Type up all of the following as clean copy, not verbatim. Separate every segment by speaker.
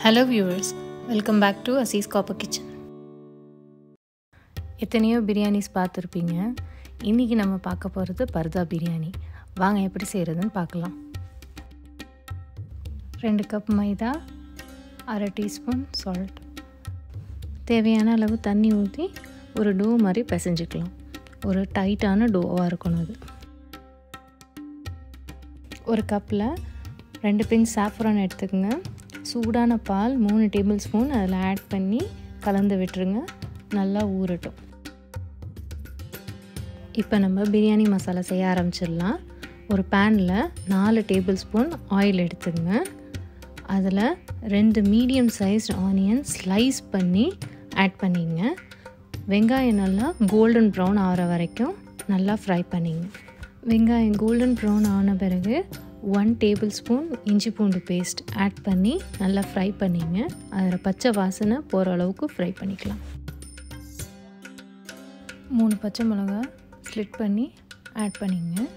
Speaker 1: Hello viewers, welcome back to Assis Copper Kitchen. எத்தனையோ பிரியாணிஸ் பார்த்துருப்பீங்க. இன்றைக்கி நம்ம பார்க்க போகிறது பர்தா பிரியாணி. வாங்க எப்படி செய்கிறதுன்னு பார்க்கலாம். 2 கப் மைதா, 1/2 டீஸ்பூன் சால்ட், தேவையான அளவு தண்ணி ஊற்றி ஒரு டோ மாதிரி பிசைஞ்சிக்கலாம். ஒரு டைட்டான டோவாக இருக்கணும் அது. ஒரு கப்பில் 2 பிஞ்ச் சாஃப்ரான் எடுத்துக்கோங்க. சூடான பால் 3 டேபிள் ஸ்பூன் அதில் ஆட் பண்ணி கலந்து விட்டுருங்க. நல்லா ஊறட்டும். இப்போ நம்ம பிரியாணி மசாலா செய்ய ஆரம்பிச்சிடலாம். ஒரு பேனில் 4 டேபிள் ஸ்பூன் ஆயில் எடுத்துக்கங்க. அதில் 2 மீடியம் சைஸ்டு ஆனியன் ஸ்லைஸ் பண்ணி ஆட் பண்ணிங்க. வெங்காயம் நல்லா கோல்டன் ப்ரௌன் ஆகிற வரைக்கும் நல்லா ஃப்ரை பண்ணிங்க. வெங்காயம் கோல்டன் ப்ரௌன் ஆன பிறகு 1 டேபிள் ஸ்பூன் இஞ்சி பூண்டு பேஸ்ட் ஆட் பண்ணி நல்லா ஃப்ரை பண்ணிங்க. அதில் பச்சை வாசனை போகிற அளவுக்கு ஃப்ரை பண்ணிக்கலாம். 3 பச்சை மிளகா ஸ்லிட் பண்ணி ஆட் பண்ணிங்க.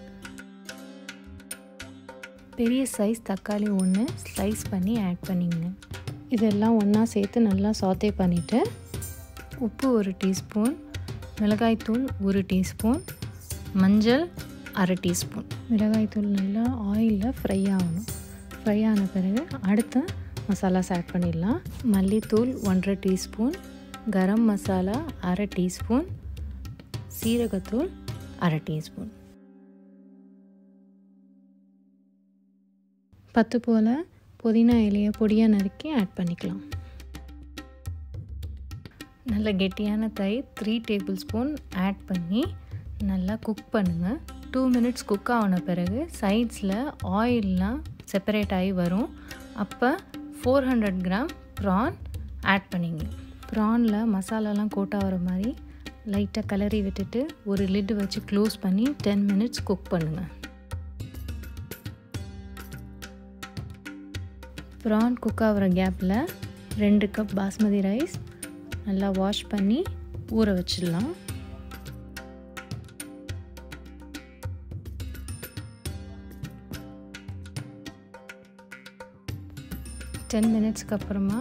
Speaker 1: பெரிய சைஸ் தக்காளி 1 ஸ்லைஸ் பண்ணி ஆட் பண்ணிங்க. இதெல்லாம் ஒன்றா சேர்த்து நல்லா சாத்தே பண்ணிவிட்டு உப்பு 1 டீஸ்பூன், மிளகாய்த்தூள் 1 டீஸ்பூன், மஞ்சள் 1/2 டீஸ்பூன். மிளகாய்த்தூள் நல்லா ஆயிலில் ஃப்ரை ஆகணும். ஃப்ரை ஆன பிறகு அடுத்த மசாலாஸ் ஆட் பண்ணிடலாம். மல்லித்தூள் 1/2 டீஸ்பூன், கரம் மசாலா 1/2 டீஸ்பூன், சீரகத்தூள் 1/2 டீஸ்பூன். 10 போல் புதினா இலையை பொடியாக நறுக்கி ஆட் பண்ணிக்கலாம். நல்ல கெட்டியான தயிர் 3 டேபிள் ஸ்பூன் ஆட் பண்ணி நல்லா குக் பண்ணுங்கள். 2 மினிட்ஸ் குக் ஆன பிறகு சைட்ஸில் ஆயிலெலாம் செப்பரேட் ஆகி வரும். அப்போ 400 கிராம் ப்ரான் ஆட் பண்ணிங்க. ப்ரானில் மசாலாலாம் கோட் ஆகிற மாதிரி லைட்டாக கிளறி விட்டுட்டு ஒரு லிட் வச்சு க்ளோஸ் பண்ணி 10 மினிட்ஸ் குக் பண்ணுங்கள். ப்ரான் குக் ஆகிற கேப்பில் 2 கப் பாஸ்மதி ரைஸ் நல்லா வாஷ் பண்ணி ஊற வச்சிடலாம். 10 மினிட்ஸ்க்கு அப்புறமா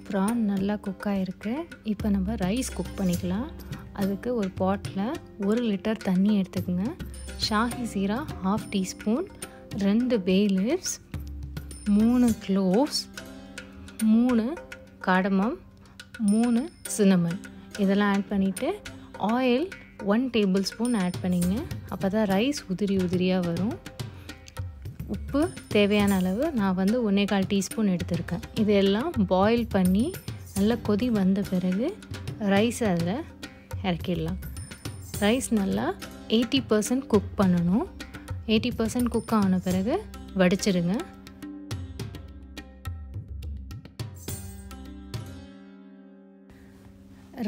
Speaker 1: ப்ரான் நல்லா குக் ஆகிருக்கு. இப்போ நம்ம ரைஸ் குக் பண்ணிக்கலாம். அதுக்கு ஒரு பாட்டில் 1 லிட்டர் தண்ணி எடுத்துக்கோங்க. ஷாஹி சீரா 1/2 டீஸ்பூன், 2 பே லீவ்ஸ், 3 க்ளோவ்ஸ், 3 காடமம், 3 சின்னமன் இதெல்லாம் ஆட் பண்ணிவிட்டு ஆயில் 1 டேபிள் ஸ்பூன் ஆட் பண்ணிங்க. அப்போ தான் ரைஸ் உதிரியாக வரும். உப்பு தேவையான அளவு நான் 1/4 டீஸ்பூன் எடுத்திருக்கேன். இதெல்லாம் பாயில் பண்ணி நல்லா கொதி வந்த பிறகு ரைஸ் அதில் இறக்கிடலாம். ரைஸ் நல்லா 80% குக் பண்ணணும். 80% குக் ஆன பிறகு வடிச்சிடுங்க.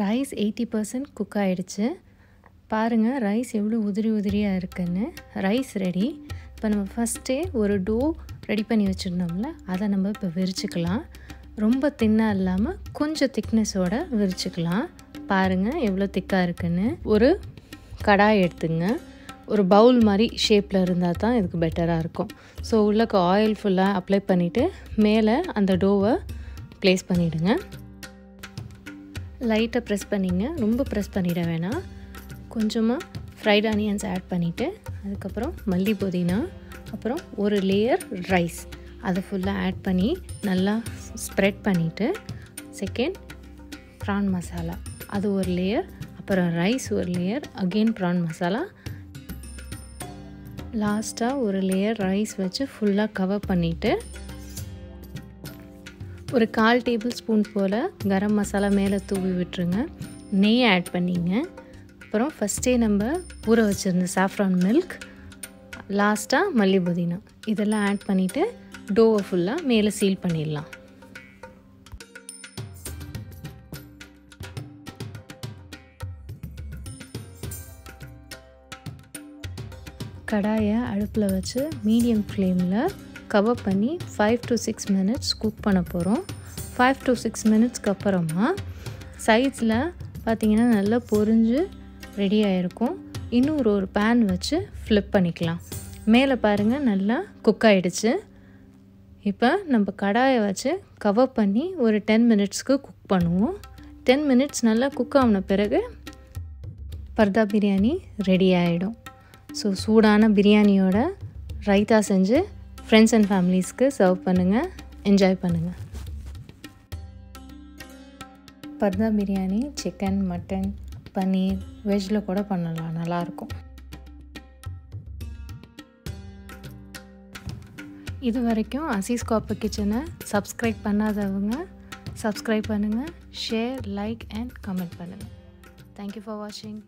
Speaker 1: ரைஸ் 80% குக் ஆகிடுச்சு. பாருங்கள் ரைஸ் எவ்வளோ உதிரியாக இருக்குன்னு. Rice ready. இப்போ நம்ம ஃபஸ்ட்டே ஒரு டோ ரெடி பண்ணி வச்சுருந்தோம்ல, அதை நம்ம இப்போ விரிச்சுக்கலாம். ரொம்ப தின்னாக இல்லாமல் கொஞ்சம் திக்னஸோடு விரிச்சுக்கலாம். பாருங்கள் எவ்வளோ திக்காக இருக்குன்னு. ஒரு கடாய் எடுத்துங்க. ஒரு பவுல் மாதிரி ஷேப்பில் இருந்தால் தான் இதுக்கு பெட்டராக இருக்கும். ஸோ உள்ளக்கு ஆயில் ஃபுல்லாக அப்ளை பண்ணிவிட்டு மேலே அந்த டோவை ப்ளேஸ் பண்ணிவிடுங்க. லைட்டாக ப்ரெஸ் பண்ணிங்க. ரொம்ப ப்ரெஸ் பண்ணிட வேணாம். கொஞ்சமாக ஃப்ரைட் ஆனியன்ஸ் ஆட் பண்ணிவிட்டு அதுக்கப்புறம் மல்லி புதினா, அப்புறம் ஒரு லேயர் ரைஸ் அதை ஃபுல்லாக ஆட் பண்ணி நல்லா ஸ்ப்ரெட் பண்ணிவிட்டு செகண்ட் ப்ரான் மசாலா அது ஒரு லேயர், அப்புறம் ரைஸ் ஒரு லேயர், அகெயின் ப்ரான் மசாலா, லாஸ்ட்டாக ஒரு லேயர் ரைஸ் வச்சு ஃபுல்லாக கவர் பண்ணிவிட்டு ஒரு 1/4 டேபிள் ஸ்பூன் போல் கரம் மசாலா மேலே தூவி விட்டுருங்க. நெய் ஆட் பண்ணிங்க. அப்புறம் ஃபஸ்ட்டே நம்ம ஊற வச்சுருந்த சாஃப்ரான் மில்க், லாஸ்ட்டாக மல்லி புதினா இதெல்லாம் ஆட் பண்ணிவிட்டு டோவை ஃபுல்லாக மேலே சீல் பண்ணிடலாம். கடாயை அடுப்பில் வச்சு மீடியம் ஃப்ளேமில் கவர் பண்ணி 5 to 6 மினிட்ஸ் குக் பண்ண போகிறோம். 5 to 6 மினிட்ஸ்க்கு அப்புறமா சைட்ஸில் பார்த்திங்கன்னா நல்லா பொரிஞ்சு ரெடி ஆகிருக்கும். இன்னும் ஒரு பேன் வச்சு ஃப்ளிப் பண்ணிக்கலாம். மேலே பாருங்கள் நல்லா குக் ஆகிடுச்சு. இப்போ நம்ம கடாயை வச்சு கவர் பண்ணி ஒரு 10 மினிட்ஸ்க்கு குக் பண்ணுவோம். 10 மினிட்ஸ் நல்லா குக் ஆன பிறகு பர்தா பிரியாணி ரெடி ஆகிடும். ஸோ சூடான பிரியாணியோட ரைத்தா செஞ்சு ஃப்ரெண்ட்ஸ் அண்ட் ஃபேமிலிஸ்க்கு சர்வ் பண்ணுங்கள், என்ஜாய் பண்ணுங்கள். பர்தா பிரியாணி சிக்கன், மட்டன், பன்னீர், வெஜ்ஜில் கூட பண்ணலாம், நல்லாயிருக்கும். இது வரைக்கும் அசீஸ் காப்பர் கிச்சனை சப்ஸ்கிரைப் பண்ணாதவங்க சப்ஸ்கிரைப் பண்ணுங்கள், ஷேர், லைக் அண்ட் கமெண்ட் பண்ணுங்கள். தேங்க்யூ ஃபார் வாட்சிங்.